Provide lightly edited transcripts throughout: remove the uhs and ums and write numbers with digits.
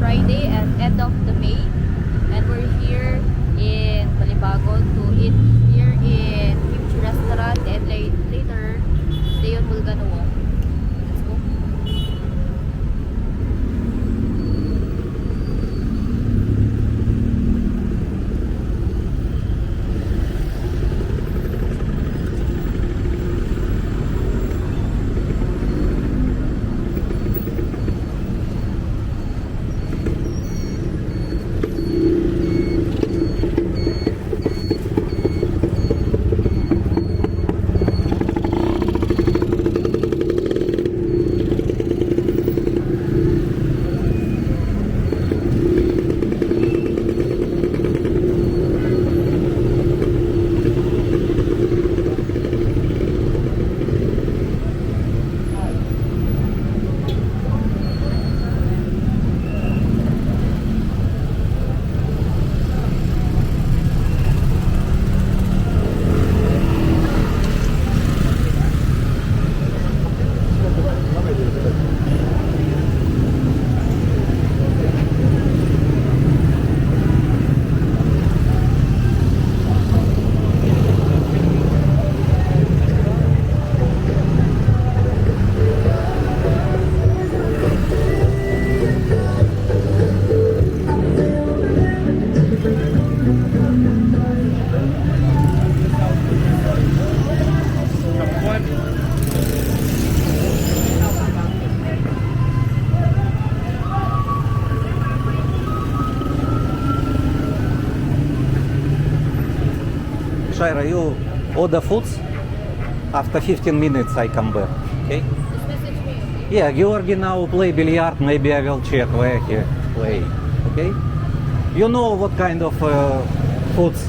Friday at end of the May. And we're here in Balibago to eat here in Kimchi Restaurant and later Dayon Bulgano Wong. Let's go. Shaira, you order foods. After 15 minutes, I come back. Okay? Just message me, okay? Yeah, Georgi now play billiard. Maybe I will check where he play. Okay? You know what kind of foods?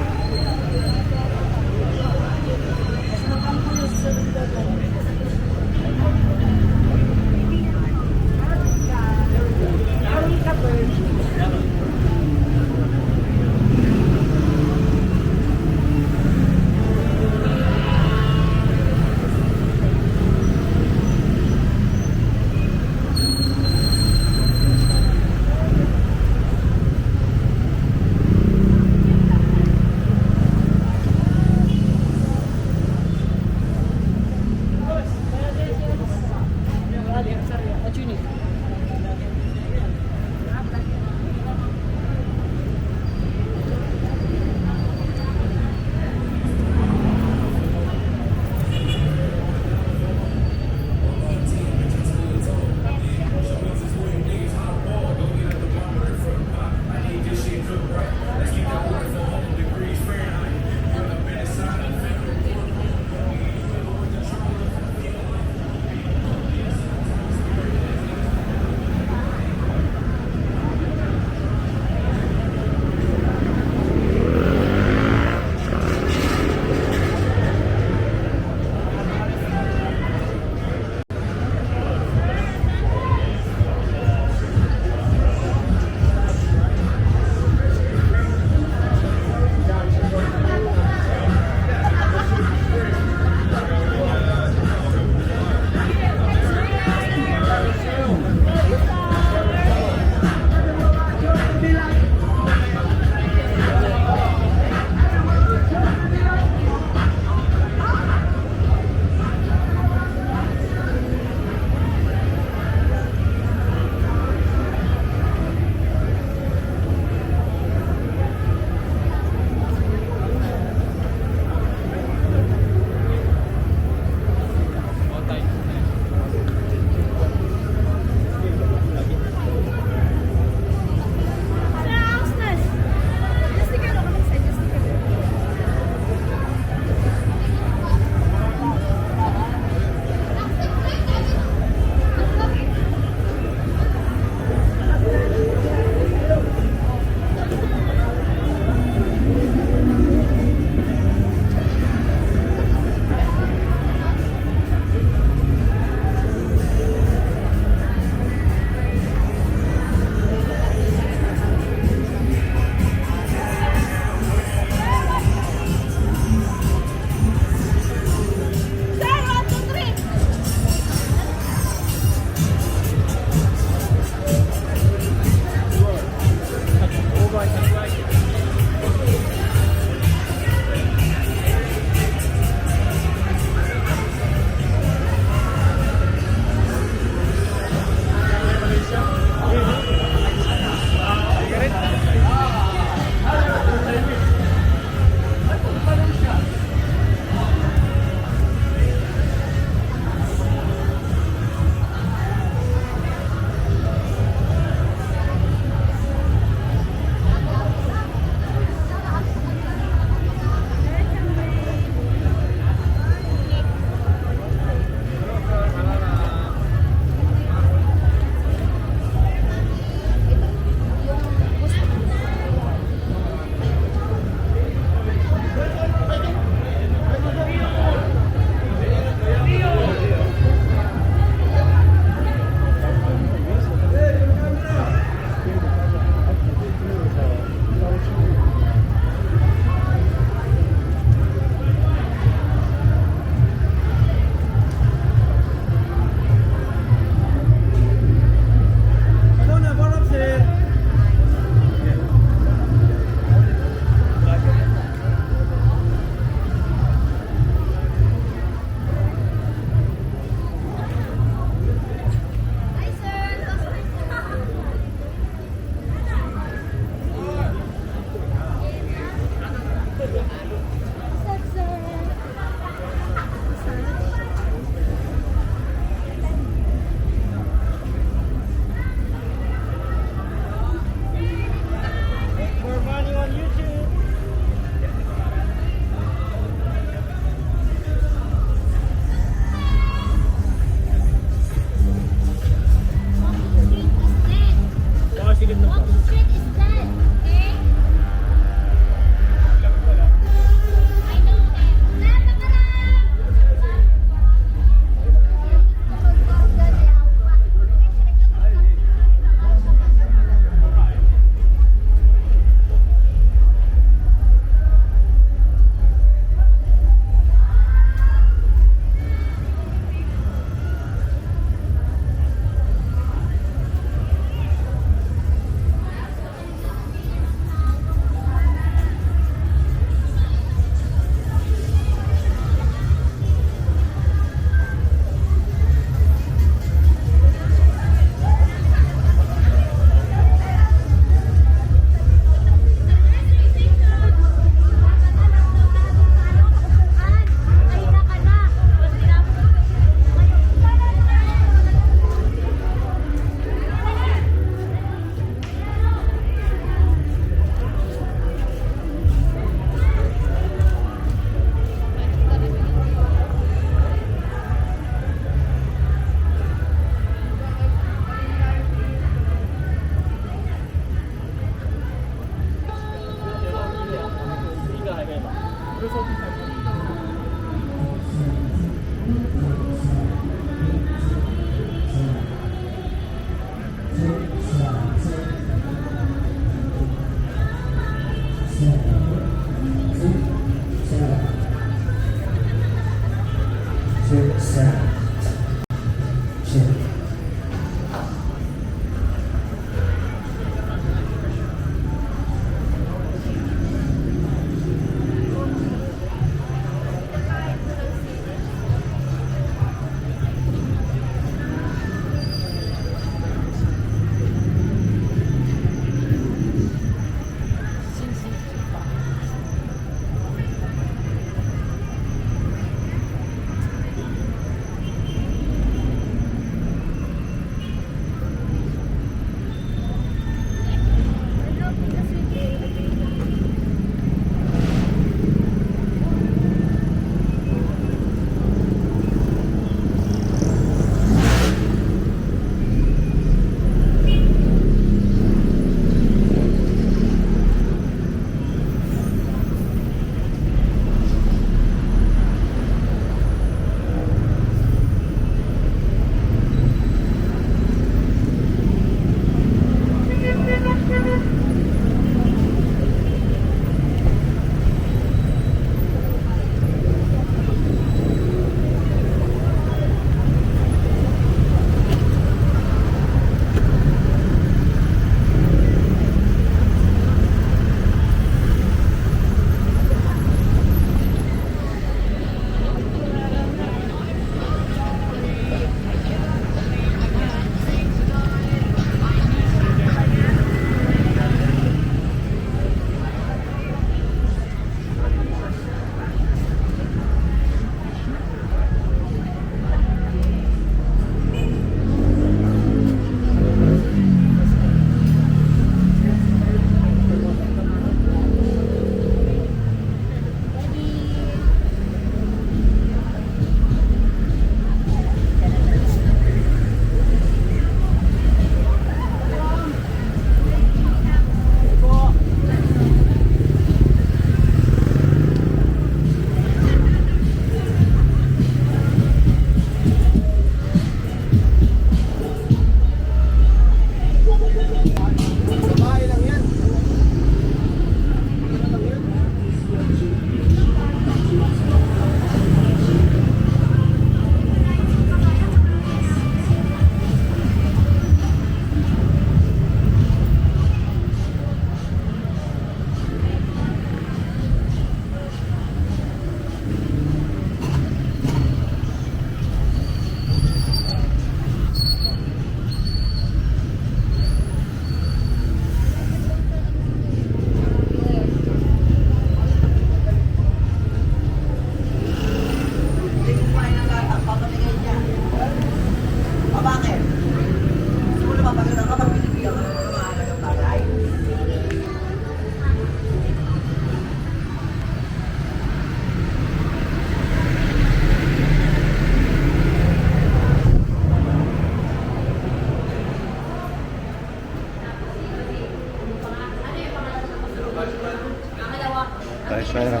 Hi, Shaira.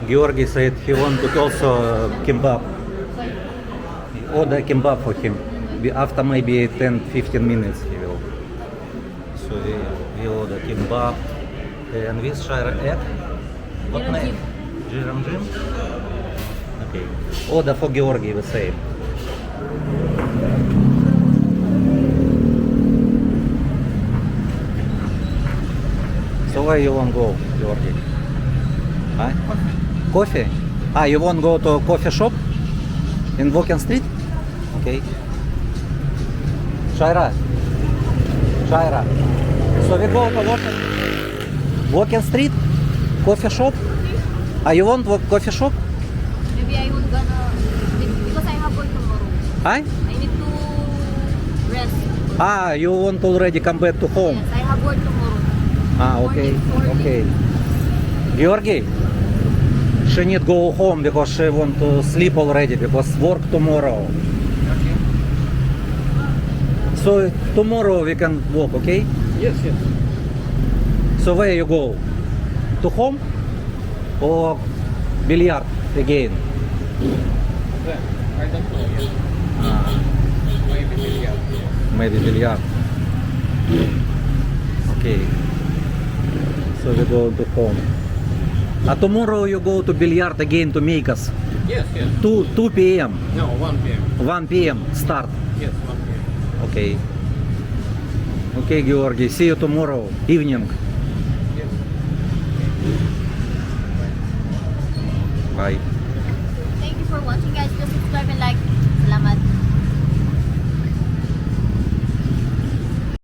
Georgi said he wanted also kimbap. Order kimbap for him. After maybe 10-15 minutes he will. So we order kimbap. And this Shaira egg. What Jiram name? Jiram Jim? Okay. Order for Georgi the same. So where you want to go, Georgi? Huh? Coffee? You want to go to a coffee shop in Walking Street? Okay. Shaira. Shaira. So we go to Walking Street? Coffee shop? You want coffee shop? Maybe I would gonna, because I have work tomorrow. Hi? I need to rest. You want already come back to home? Yes, I have work tomorrow. Okay. Morning. Okay. Georgi, she need go home because she want to sleep already because work tomorrow. So tomorrow we can walk, okay? Yes, yes. So where you go? To home or billiard again? Then, I don't know yet. Maybe billiard. Maybe billiard. Okay. So we go to home. Tomorrow you go to billiard again to make us. Yes, yes. 2 p.m. No, 1 p.m. 1 p.m. start. Yes, 1 p.m. Okay. Okay, Georgi. See you tomorrow evening. Yes. Bye. Thank you for watching, guys. Just subscribe and like. Salamat.